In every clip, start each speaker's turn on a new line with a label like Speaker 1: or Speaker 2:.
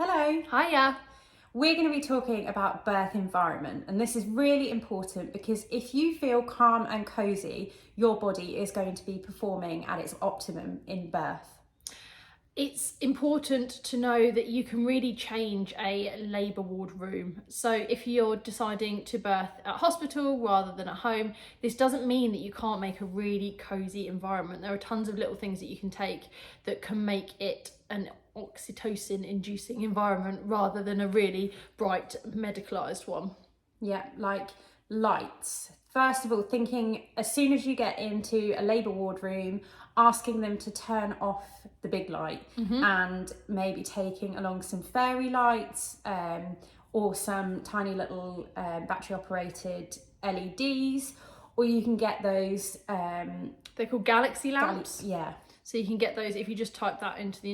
Speaker 1: Hello.
Speaker 2: Hiya.
Speaker 1: We're going to be talking about birth environment, and this is really important because if you feel calm and cozy, your body is going to be performing at its optimum in birth.
Speaker 2: It's important to know that you can really change a labour ward room. So if you're deciding to birth at hospital rather than at home, this doesn't mean that you can't make a really cosy environment. There are tons of little things that you can take that can make it an oxytocin inducing environment rather than a really bright medicalised one.
Speaker 1: Yeah, like lights. First of all, thinking as soon as you get into a labour ward room, asking them to turn off the big light and maybe taking along some fairy lights or some tiny little battery operated LEDs, or you can get those.
Speaker 2: They're called galaxy lamps.
Speaker 1: Yeah.
Speaker 2: So you can get those if you just type that into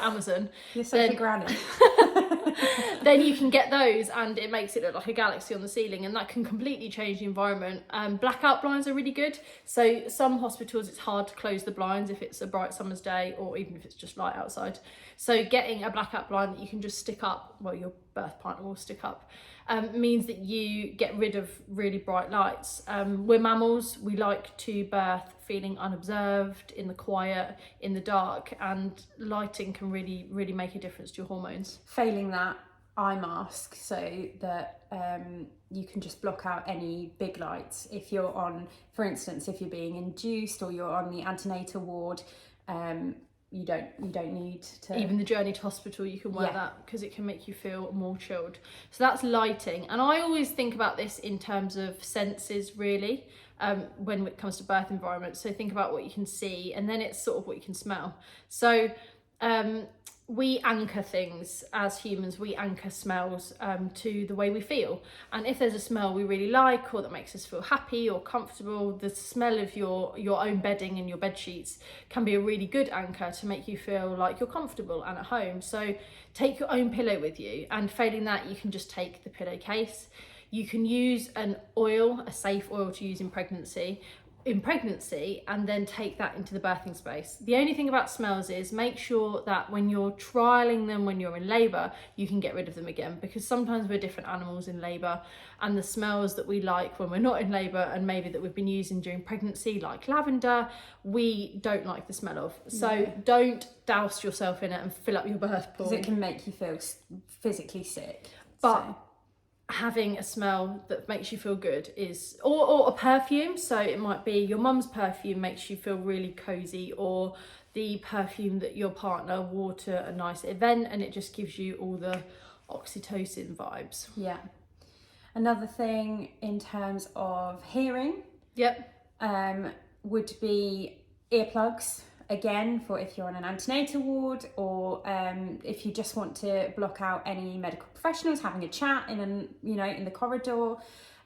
Speaker 2: Amazon.
Speaker 1: You're such a granny.
Speaker 2: Then you can get those and it makes it look like a galaxy on the ceiling, and that can completely change the environment. Blackout blinds are really good. So some hospitals, it's hard to close the blinds if it's a bright summer's day or even if it's just light outside. So getting a blackout blind that you can just stick up, well, your birth partner will stick up, means that you get rid of really bright lights. We're mammals, we like to birth feeling unobserved, in the quiet, in the dark, and lighting can really make a difference to your hormones.
Speaker 1: Failing that, eye mask so that you can just block out any big lights. If you're on, for instance, if you're being induced or you're on the antenatal ward, you don't need to.
Speaker 2: Even the journey to hospital, you can wear that because it can make you feel more chilled. So that's lighting. And I always think about this in terms of senses, really, when it comes to birth environment. So think about what you can see, and then it's sort of what you can smell. So we anchor things as humans. We anchor smells to the way we feel. And if there's a smell we really like or that makes us feel happy or comfortable, the smell of your own bedding and your bed sheets can be a really good anchor to make you feel like you're comfortable and at home. So take your own pillow with you, and failing that, you can just take the pillowcase. You can use an oil, a safe oil to use in pregnancy, and then take that into the birthing space. The only thing about smells is make sure that when you're trialing them when you're in labour, you can get rid of them again, because sometimes we're different animals in labour, and the smells that we like when we're not in labour and maybe that we've been using during pregnancy, like lavender, we don't like the smell of. So don't douse yourself in it and fill up your birth pool,
Speaker 1: because it can make you feel physically sick.
Speaker 2: But having a smell that makes you feel good is, or a perfume. So it might be your mum's perfume makes you feel really cozy, or the perfume that your partner wore to a nice event, and it just gives you all the oxytocin vibes.
Speaker 1: Yeah. Another thing in terms of hearing, would be earplugs. Again, for if you're on an antenatal ward, or if you just want to block out any medical professionals having a chat in the corridor,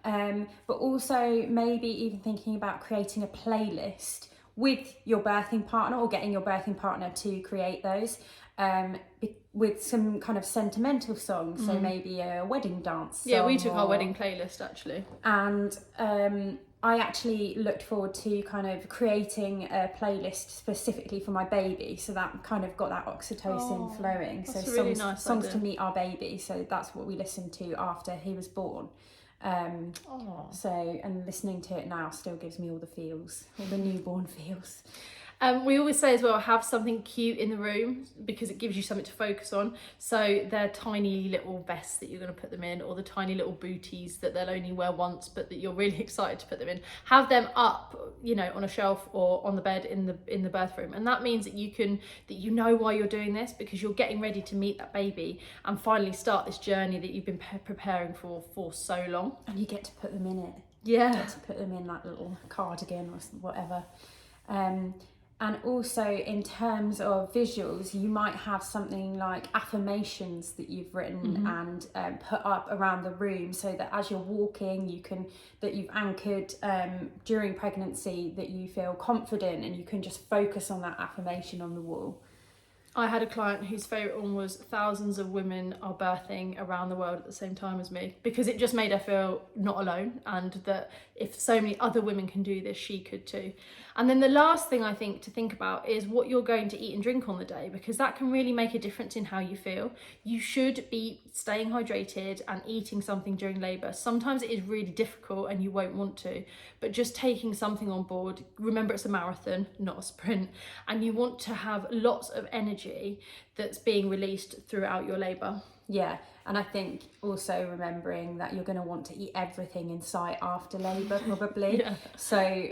Speaker 1: but also maybe even thinking about creating a playlist with your birthing partner, or getting your birthing partner to create those with some kind of sentimental songs. So maybe a wedding dance song.
Speaker 2: Yeah, we took our wedding playlist actually,
Speaker 1: and I actually looked forward to kind of creating a playlist specifically for my baby, so that kind of got that oxytocin flowing. So
Speaker 2: really nice
Speaker 1: songs
Speaker 2: idea.
Speaker 1: to meet our baby. So that's what we listened to after he was born. So, and listening to it now still gives me all the feels, all the newborn feels.
Speaker 2: We always say as well, have something cute in the room because it gives you something to focus on. So they're tiny little vests that you're going to put them in, or the tiny little booties that they'll only wear once but that you're really excited to put them in. Have them up, on a shelf or on the bed in the birth room, and that means that you know why you're doing this, because you're getting ready to meet that baby and finally start this journey that you've been preparing for so long.
Speaker 1: And you get to put them in it.
Speaker 2: Yeah.
Speaker 1: You get to put them in that little cardigan or whatever. And also in terms of visuals, you might have something like affirmations that you've written and put up around the room, so that as you're walking, that you've anchored during pregnancy, that you feel confident and you can just focus on that affirmation on the wall.
Speaker 2: I had a client whose favourite one was thousands of women are birthing around the world at the same time as me, because it just made her feel not alone, and that if so many other women can do this, she could too. And then the last thing I think to think about is what you're going to eat and drink on the day, because that can really make a difference in how you feel. You should be staying hydrated and eating something during labour. Sometimes it is really difficult and you won't want to, but just taking something on board. Remember, it's a marathon, not a sprint, and you want to have lots of energy that's being released throughout your labour.
Speaker 1: Yeah, and I think also remembering that you're going to want to eat everything in sight after labour, probably.
Speaker 2: Yeah.
Speaker 1: So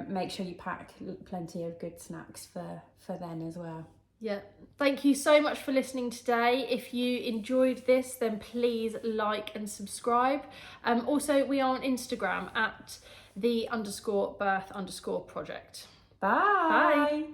Speaker 1: make sure you pack plenty of good snacks for then as well.
Speaker 2: Yeah, thank you so much for listening today. If you enjoyed this, then please like and subscribe. Also, we are on Instagram at _birth_project.
Speaker 1: Bye.
Speaker 2: Bye.